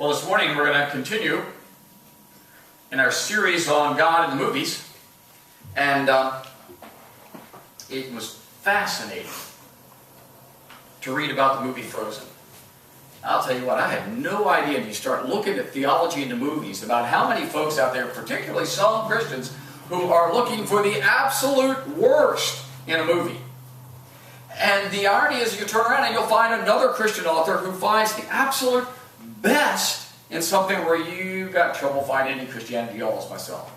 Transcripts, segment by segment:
Well, this morning we're going to continue in our series on God in the movies, and it was fascinating to read about the movie Frozen. I'll tell you what, I had no idea if you start looking at theology in the movies about how many folks out there, particularly some Christians, who are looking for the absolute worst in a movie. And the irony is you turn around and you'll find another Christian author who finds the absolute best in something where you got trouble finding any Christianity, almost myself.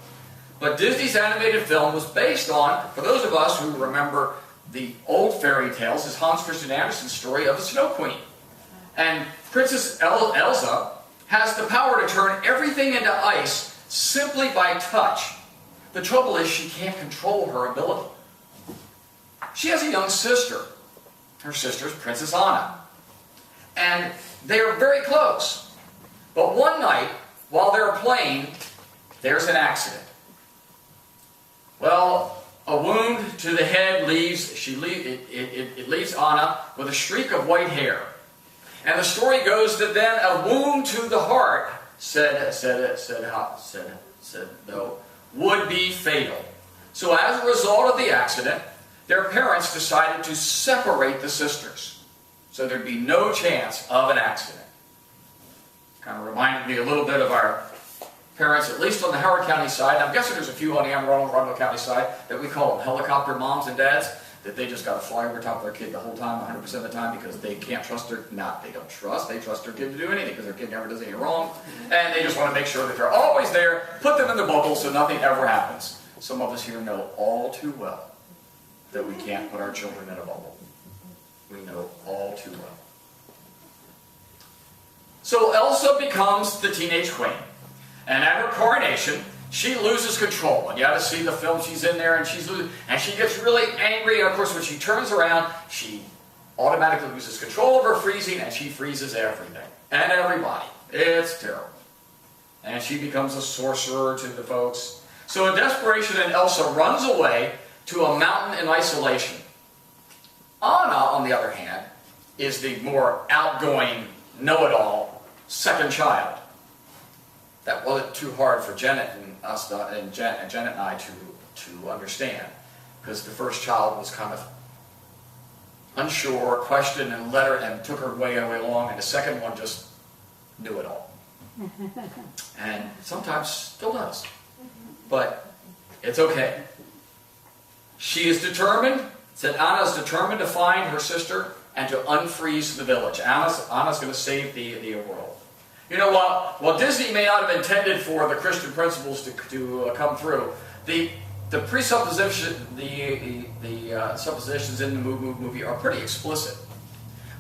But Disney's animated film was based on, for those of us who remember the old fairy tales, is Hans Christian Andersen's story of the Snow Queen. And Princess Elsa has the power to turn everything into ice simply by touch. The trouble is she can't control her ability. She has a young sister. Her sister's Princess Anna. And they are very close. But one night, while they're playing, there's an accident. Well, a wound to the head leaves Anna with a streak of white hair. And the story goes that then a wound to the heart would be fatal. So as a result of the accident, their parents decided to separate the sisters, so there'd be no chance of an accident. Kind of reminded me a little bit of our parents, at least on the Howard County side. I'm guessing there's a few on the Anne Arundel County side that we call them helicopter moms and dads, that they just got to fly over top of their kid the whole time, 100% of the time, because they can't trust they trust their kid to do anything, because their kid never does anything wrong, and they just want to make sure that they're always there, put them in the bubble so nothing ever happens. Some of us here know all too well that we can't put our children in a bubble. We know all too well. So Elsa becomes the teenage queen. And at her coronation, she loses control. And you ought to see the film she's in there, and she gets really angry. And of course, when she turns around, she automatically loses control of her freezing, and she freezes everything. And everybody. It's terrible. And she becomes a sorcerer to the folks. So in desperation, Elsa runs away to a mountain in isolation. Anna, on the other hand, is the more outgoing, know-it-all second child. That wasn't too hard for Janet and Janet and I to understand, because the first child was kind of unsure, questioned, and took her way along, and the second one just knew it all, and sometimes still does. But it's okay. She is determined, Anna is determined to find her sister and to unfreeze the village. Anna's going to save the world. You know, while Disney may not have intended for the Christian principles to come through, the presupposition, the suppositions in the movie are pretty explicit.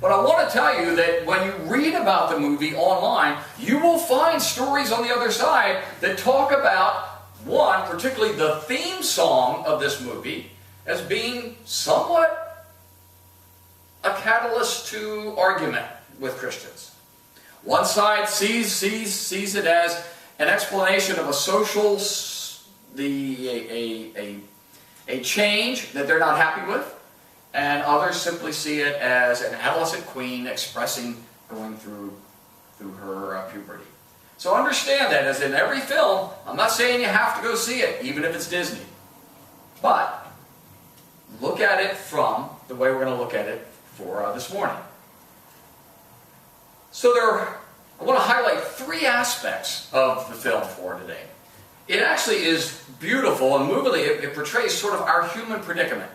But I want to tell you that when you read about the movie online, you will find stories on the other side that talk about, one, particularly the theme song of this movie, as being somewhat a catalyst to argument with Christians. One side sees it as an explanation of a social, a change that they're not happy with, and others simply see it as an adolescent queen going through her puberty. So understand that, as in every film, I'm not saying you have to go see it, even if it's Disney. But look at it from the way we're going to look at it for this morning. So I want to highlight three aspects of the film for today. It actually is beautiful, and movingly it portrays sort of our human predicament.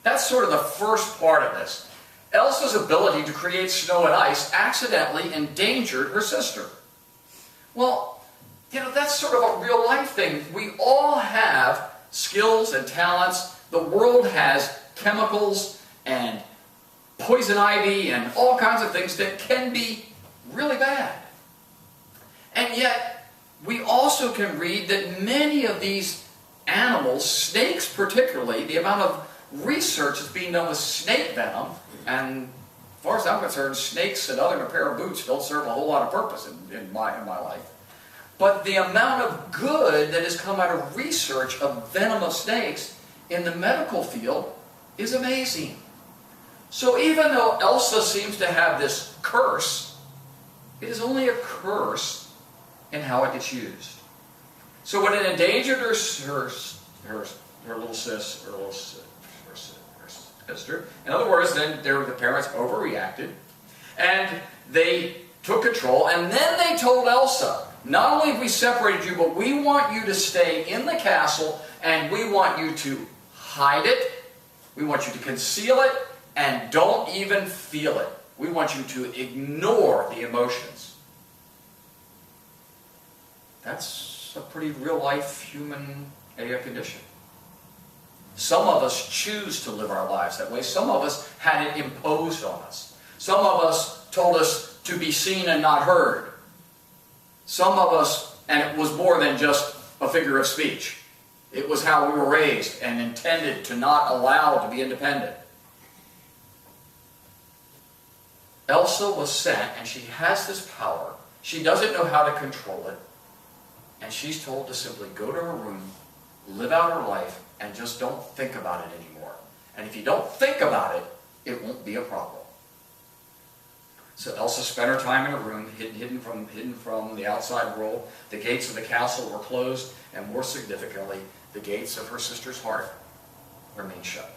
That's sort of the first part of this. Elsa's ability to create snow and ice accidentally endangered her sister. Well, that's sort of a real life thing. We all have skills and talents. The world has chemicals and poison ivy and all kinds of things that can be really bad. And yet, we also can read that many of these animals, snakes particularly, the amount of research that's being done with snake venom, and as far as I'm concerned, snakes and other than a pair of boots don't serve a whole lot of purpose in my life. But the amount of good that has come out of research of venomous snakes in the medical field is amazing. So even though Elsa seems to have this curse, It is only a curse in how it gets used. So when it endangered her little sister, in other words, then the parents overreacted, and they took control, and then they told Elsa, not only have we separated you, but we want you to stay in the castle, and we want you to hide it, we want you to conceal it, and don't even feel it. We want you to ignore the emotions. That's a pretty real-life human condition. Some of us choose to live our lives that way. Some of us had it imposed on us. Some of us told us to be seen and not heard. Some of us, and it was more than just a figure of speech. It was how we were raised and intended to not allow to be independent. Elsa was sent, and she has this power. She doesn't know how to control it. And she's told to simply go to her room, live out her life, and just don't think about it anymore. And if you don't think about it, it won't be a problem. So Elsa spent her time in her room, hidden from the outside world. The gates of the castle were closed, and more significantly, the gates of her sister's heart remained shut.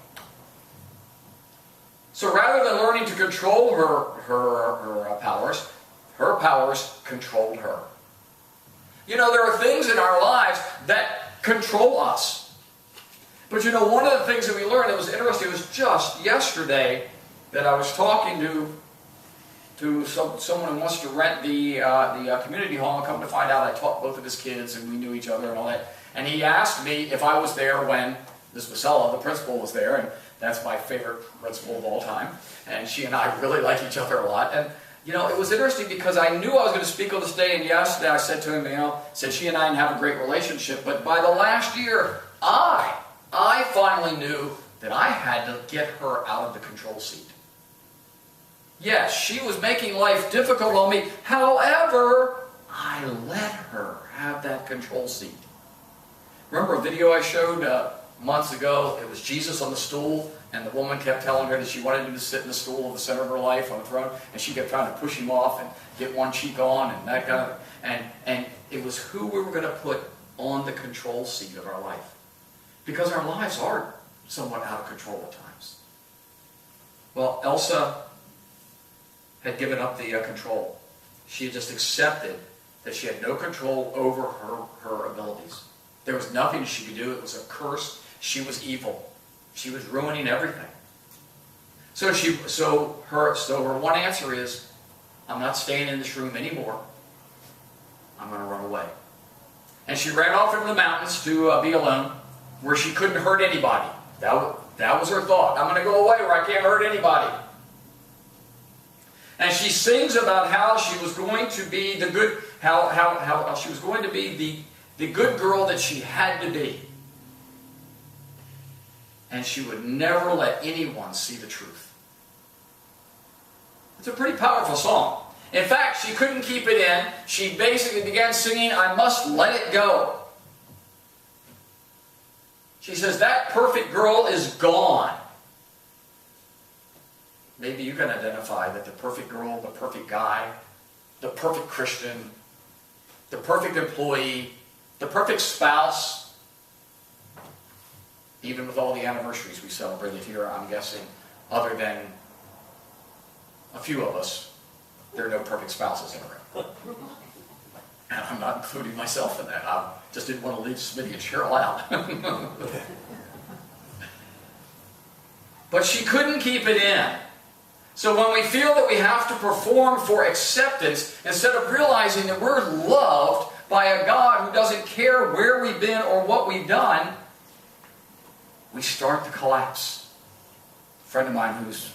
So rather than learning to control her powers controlled her. You know, there are things in our lives that control us. But you know, one of the things that we learned that was interesting, it was just yesterday that I was talking to someone who wants to rent the community hall, and come to find out I taught both of his kids and we knew each other and all that. And he asked me if I was there when Ms. Vasella, the principal, was there, and that's my favorite principal of all time. And she and I really like each other a lot. And you know, it was interesting because I knew I was going to speak on this day, and yesterday I said to him, said she and I didn't have a great relationship, but by the last year, I finally knew that I had to get her out of the control seat. Yes, she was making life difficult on me. However, I let her have that control seat. Remember a video I showed months ago? It was Jesus on the stool, and the woman kept telling her that she wanted him to sit in the stool in the center of her life on the throne, and she kept trying to push him off and get one cheek on and that kind of, and it was who we were going to put on the control seat of our life. Because our lives are somewhat out of control at times. Well, Elsa had given up the control. She had just accepted that she had no control over her abilities. There was nothing she could do. It was a curse. She was evil. She was ruining everything. So her one answer is, I'm not staying in this room anymore. I'm going to run away. And she ran off into the mountains to be alone, where she couldn't hurt anybody. That was her thought. I'm going to go away where I can't hurt anybody. And she sings about how she was going to be the good, how she was going to be the good girl that she had to be. And she would never let anyone see the truth. It's a pretty powerful song. In fact, she couldn't keep it in. She basically began singing, I must let it go. She says, that perfect girl is gone. Maybe you can identify that the perfect girl, the perfect guy, the perfect Christian, the perfect employee, the perfect spouse, even with all the anniversaries we celebrated here, I'm guessing, other than a few of us, there are no perfect spouses in the room. And I'm not including myself in that. I just didn't want to leave Smitty and Cheryl out. But she couldn't keep it in. So when we feel that we have to perform for acceptance, instead of realizing that we're loved by a God who doesn't care where we've been or what we've done, we start to collapse. A friend of mine who's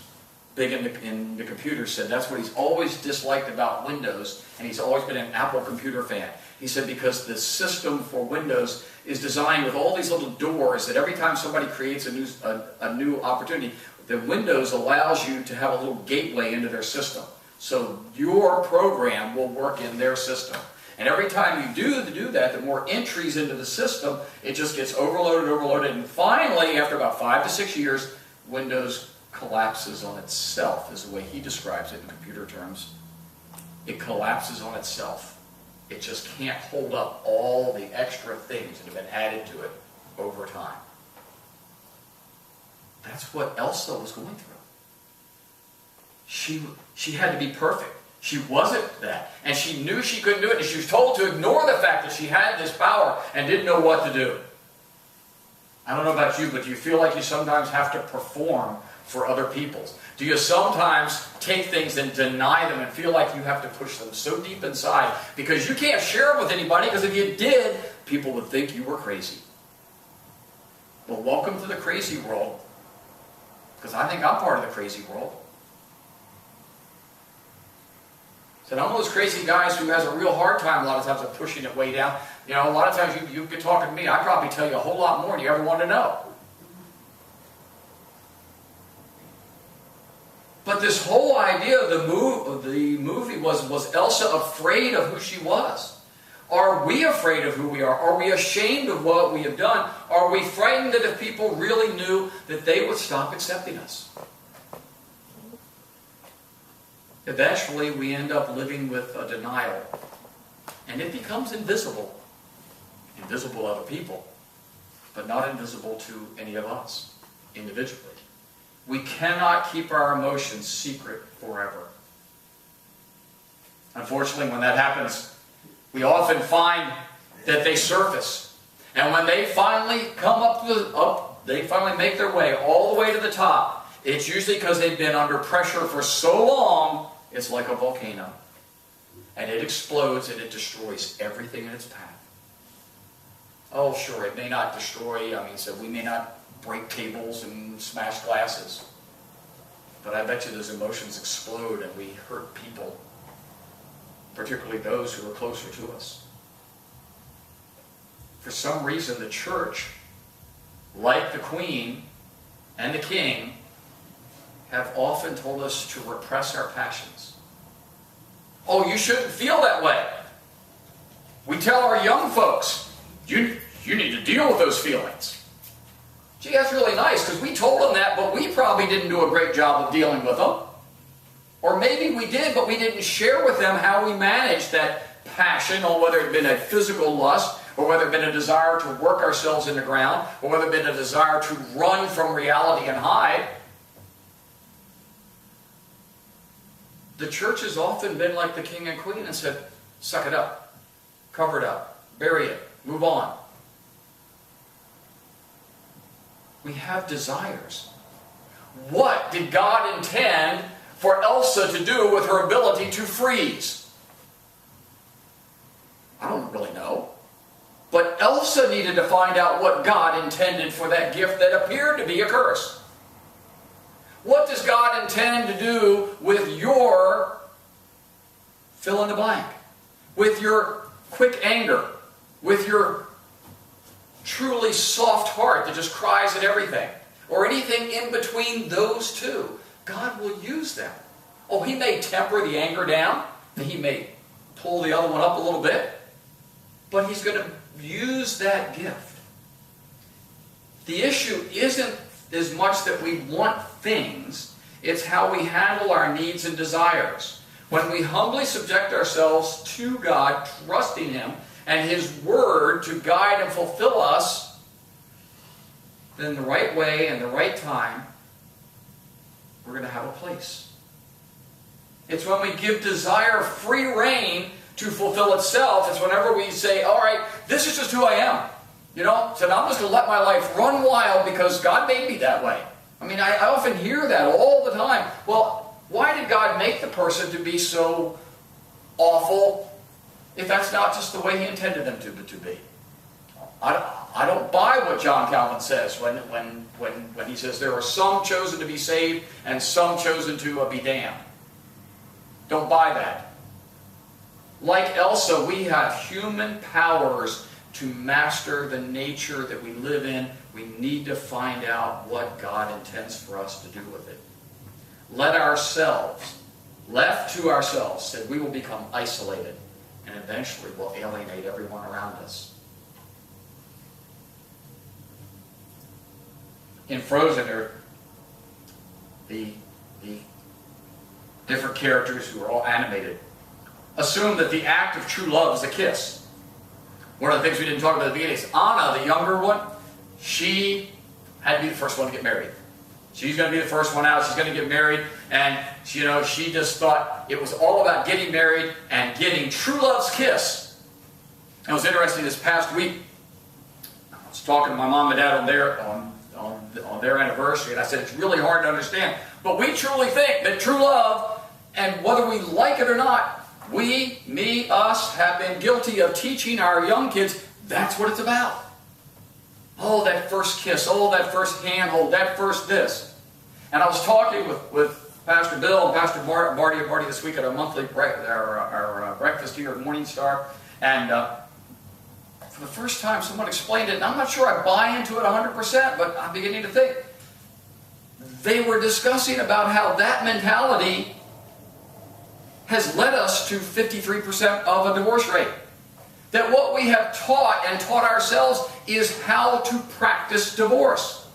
big in the computer said that's what he's always disliked about Windows, and he's always been an Apple computer fan. He said because the system for Windows is designed with all these little doors that every time somebody creates a new opportunity, the Windows allows you to have a little gateway into their system. So your program will work in their system. And every time you do that, the more entries into the system, it just gets overloaded, and finally, after about 5 to 6 years, Windows collapses on itself, is the way he describes it in computer terms. it collapses on itself. It just can't hold up all the extra things that have been added to it over time. That's what Elsa was going through. She had to be perfect. She wasn't that. And she knew she couldn't do it. And she was told to ignore the fact that she had this power and didn't know what to do. I don't know about you, but do you feel like you sometimes have to perform for other people? Do you sometimes take things and deny them and feel like you have to push them so deep inside because you can't share them with anybody, because if you did, people would think you were crazy? Well, welcome to the crazy world, because I think I'm part of the crazy world. And I'm one of those crazy guys who has a real hard time a lot of times of pushing it way down. You know, a lot of times you get talking to me, I probably tell you a whole lot more than you ever want to know. But this whole idea of the movie was Elsa afraid of who she was? Are we afraid of who we are? Are we ashamed of what we have done? Are we frightened that if people really knew that they would stop accepting us? Eventually, we end up living with a denial, and it becomes invisible. Invisible to other people, but not invisible to any of us individually. We cannot keep our emotions secret forever. Unfortunately, when that happens, we often find that they surface. And when they finally come they finally make their way all the way to the top, it's usually because they've been under pressure for so long. It's like a volcano. And it explodes and it destroys everything in its path. Oh, sure, it may not destroy, so we may not break tables and smash glasses. But I bet you those emotions explode and we hurt people, particularly those who are closer to us. For some reason, the church, like the queen and the king, have often told us to repress our passions. Oh, you shouldn't feel that way. We tell our young folks, you need to deal with those feelings. Gee, that's really nice, because we told them that, but we probably didn't do a great job of dealing with them. Or maybe we did, but we didn't share with them how we managed that passion, or whether it had been a physical lust, or whether it had been a desire to work ourselves in the ground, or whether it had been a desire to run from reality and hide. The church has often been like the king and queen and said, suck it up, cover it up, bury it, move on. We have desires. What did God intend for Elsa to do with her ability to freeze? I don't really know. But Elsa needed to find out what God intended for that gift that appeared to be a curse. What does God intend to do with your fill in the blank? With your quick anger? With your truly soft heart that just cries at everything? Or anything in between those two? God will use them. Oh, He may temper the anger down. He may pull the other one up a little bit. But He's going to use that gift. The issue isn't as much that we want things, it's how we handle our needs and desires. When we humbly subject ourselves to God, trusting Him and His Word to guide and fulfill us, then the right way and the right time, we're going to have a place. It's when we give desire free rein to fulfill itself, it's whenever we say, all right, this is just who I am. You know, so I'm just going to let my life run wild because God made me that way. I often hear that all the time. Well, why did God make the person to be so awful if that's not just the way He intended them to be? I don't buy what John Calvin says when he says there are some chosen to be saved and some chosen to be damned. Don't buy that. Like Elsa, we have human powers to master the nature that we live in. We need to find out what God intends for us to do with it. Let ourselves, left to ourselves, that we will become isolated and eventually will alienate everyone around us. In Frozen, the different characters who are all animated assume that the act of true love is a kiss. One of the things we didn't talk about at the beginning is Anna, the younger one, she had to be the first one to get married. She's going to be the first one out. She's going to get married. And, she just thought it was all about getting married and getting true love's kiss. It was interesting this past week. I was talking to my mom and dad on their anniversary, and I said, it's really hard to understand. But we truly think that true love, and whether we like it or not, us, have been guilty of teaching our young kids that's what it's about. Oh, that first kiss. Oh, that first handhold. That first this. And I was talking with Pastor Bill and Pastor Marty this week at our monthly breakfast here at Morning Star. And for the first time, someone explained it. And I'm not sure I buy into it 100%, but I'm beginning to think. They were discussing about how that mentality has led us to 53% of a divorce rate. That what we have taught and taught ourselves is how to practice divorce.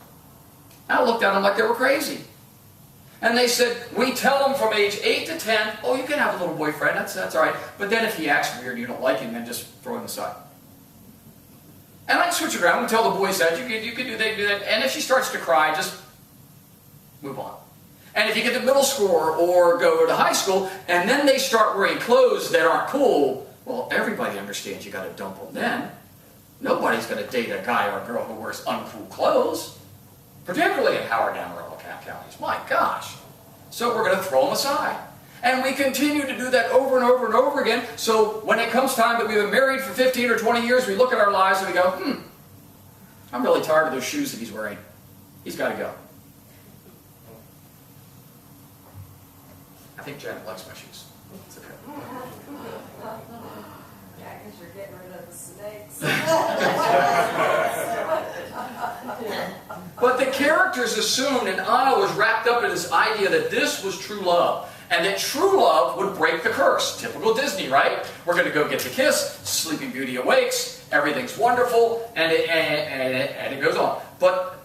I looked at them like they were crazy. And they said, we tell them from age 8 to 10, oh, you can have a little boyfriend, that's all right. But then if he acts weird and you don't like him, then just throw him aside. And I switch it around and tell the boys that, you can do that. And if she starts to cry, just move on. And if you get to middle school or go to high school, and then they start wearing clothes that aren't cool, well, everybody understands you got to dump them then. Nobody's going to date a guy or a girl who wears uncool clothes, particularly in Howard and Amarillo counties. My gosh. So we're going to throw them aside. And we continue to do that over and over and over again. So when it comes time that we've been married for 15 or 20 years, we look at our lives and we go, I'm really tired of those shoes that he's wearing. He's got to go. I think Janet likes my shoes. It's okay. Yeah, because you're getting rid of the snakes. But the characters assumed, and Anna was wrapped up in this idea that this was true love. And that true love would break the curse. Typical Disney, right? We're going to go get the kiss, Sleeping Beauty awakes, everything's wonderful, and it goes on. But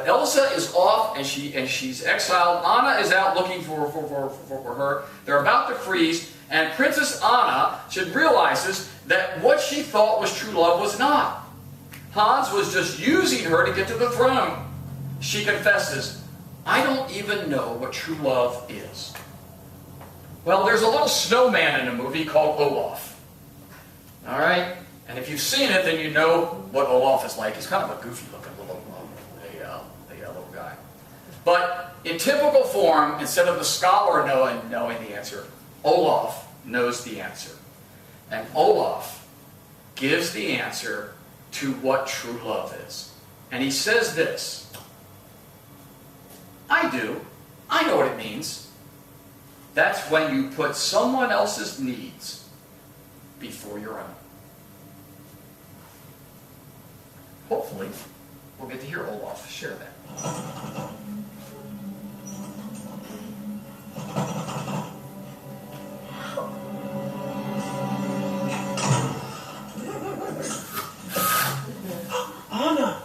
Elsa is off, and she's exiled. Anna is out looking for her. They're about to freeze, and Princess Anna realizes that what she thought was true love was not. Hans was just using her to get to the throne. She confesses, I don't even know what true love is. Well, there's a little snowman in a movie called Olaf. All right? And if you've seen it, then you know what Olaf is like. He's kind of a goofy-looking little guy. But in typical form, instead of the scholar knowing the answer, Olaf knows the answer. And Olaf gives the answer to what true love is. And he says this, I do. I know what it means. That's when you put someone else's needs before your own. Hopefully, we'll get to hear Olaf share that. Anna!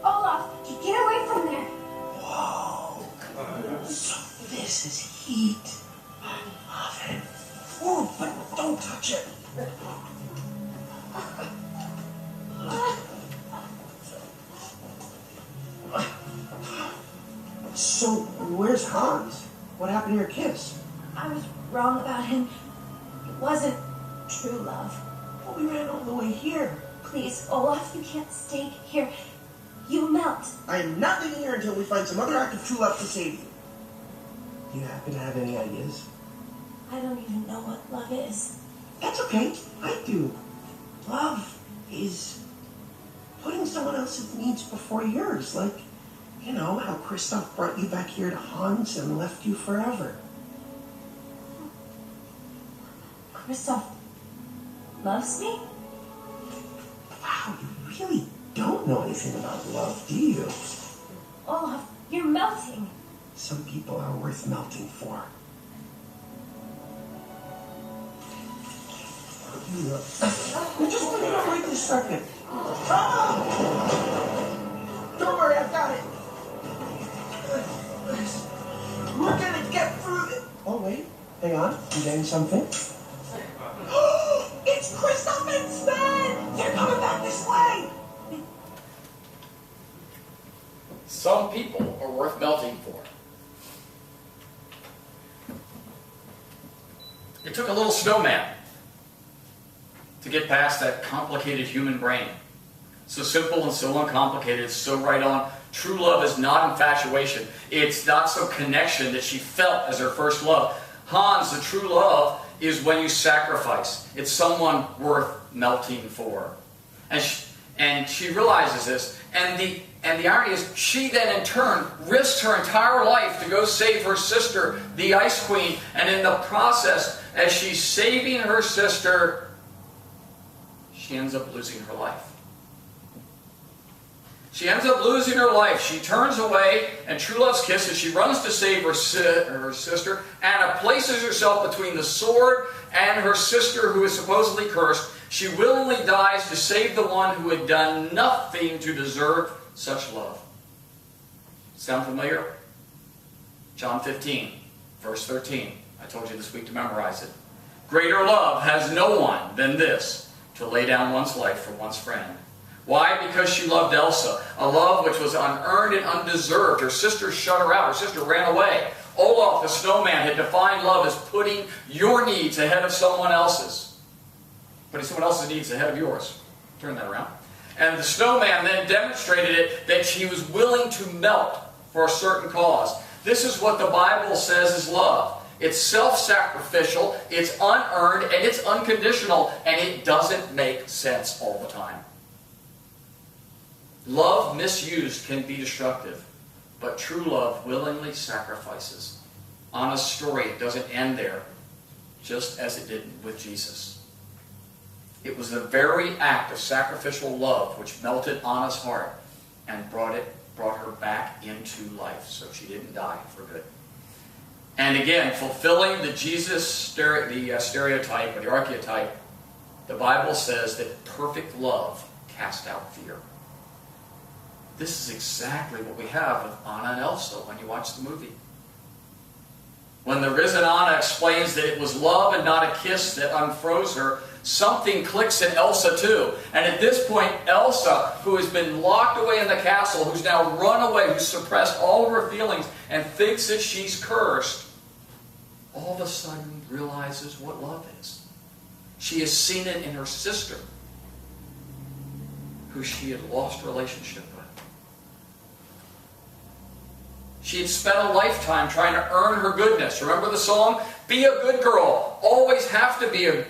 Olaf, get away from there! Whoa! This is heat. I love it. Oh, but don't touch it. So, where's Hans? What happened to your kiss? I was wrong about him. It wasn't true love. Well, we ran all the way here. Please, Olaf, you can't stay here. You melt. I am not leaving here until we find some other act of true love to save you. Do you happen to have any ideas? I don't even know what love is. That's okay. I do. Love is putting someone else's needs before yours. Like, you know, how Kristoff brought you back here to Hans and left you forever. Kristoff loves me? Wow, you really don't know anything about love, do you? Olaf, you're melting. Some people are worth melting for. Just let me know right this second. Ah! Don't worry, I've got it. We're gonna get through this. Oh, wait. Hang on. I'm getting something. It's Kristoff and Sven! They're coming back this way! Some people are worth melting for. It took a little snowman to get past that complicated human brain. So simple and so uncomplicated, it's so right on. True love is not infatuation. It's not some connection that she felt as her first love. Hans, the true love is when you sacrifice. It's someone worth melting for. And she realizes this. And the irony is, she then in turn risks her entire life to go save her sister, the Ice Queen. And in the process, as she's saving her sister, she ends up losing her life. She ends up losing her life. She turns away, and true love's kiss as she runs to save her sister. Anna places herself between the sword and her sister, who is supposedly cursed. She willingly dies to save the one who had done nothing to deserve such love. Sound familiar? John 15, verse 13. I told you this week to memorize it. Greater love has no one than this, to lay down one's life for one's friend. Why? Because she loved Elsa, a love which was unearned and undeserved. Her sister shut her out. Her sister ran away. Olaf, the snowman, had defined love as putting your needs ahead of someone else's. Putting someone else's needs ahead of yours. Turn that around. And the snowman then demonstrated it that she was willing to melt for a certain cause. This is what the Bible says is love. It's self-sacrificial, it's unearned, and it's unconditional, and it doesn't make sense all the time. Love misused can be destructive, but true love willingly sacrifices. Anna's story doesn't end there, just as it did with Jesus. It was the very act of sacrificial love which melted Anna's heart and brought her back into life, so she didn't die for good. And again, fulfilling the Jesus stereotype or the archetype, the Bible says that perfect love casts out fear. This is exactly what we have with Anna and Elsa when you watch the movie. When the risen Anna explains that it was love and not a kiss that unfroze her, something clicks in Elsa too. And at this point, Elsa, who has been locked away in the castle, who's now run away, who's suppressed all of her feelings and thinks that she's cursed, all of a sudden realizes what love is. She has seen it in her sister, who she had lost relationship with. She had spent a lifetime trying to earn her goodness. Remember the song? Be a good girl. Always have to be a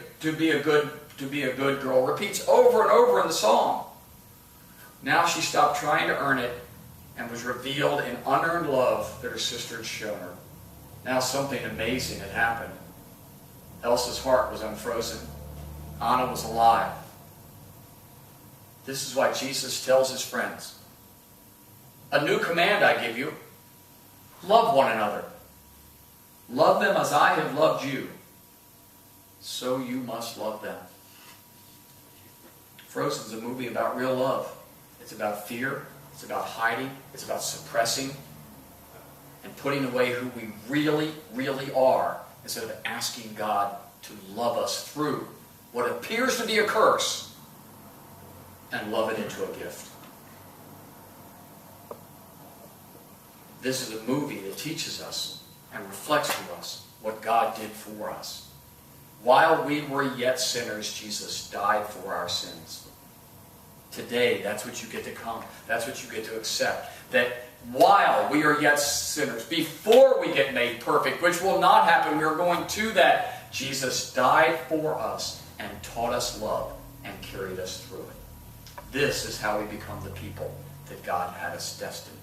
good girl. Repeats over and over in the song. Now she stopped trying to earn it and was revealed in unearned love that her sister had shown her. Now something amazing had happened. Elsa's heart was unfrozen. Anna was alive. This is why Jesus tells his friends, "A new command I give you. Love one another. Love them as I have loved you. So you must love them." Frozen is a movie about real love. It's about fear. It's about hiding. It's about suppressing and putting away who we really, really are instead of asking God to love us through what appears to be a curse and love it into a gift. This is a movie that teaches us and reflects to us what God did for us. While we were yet sinners, Jesus died for our sins. Today, that's what you get to come. That's what you get to accept. That while we are yet sinners, before we get made perfect, which will not happen, we are going to that, Jesus died for us and taught us love and carried us through it. This is how we become the people that God had us destined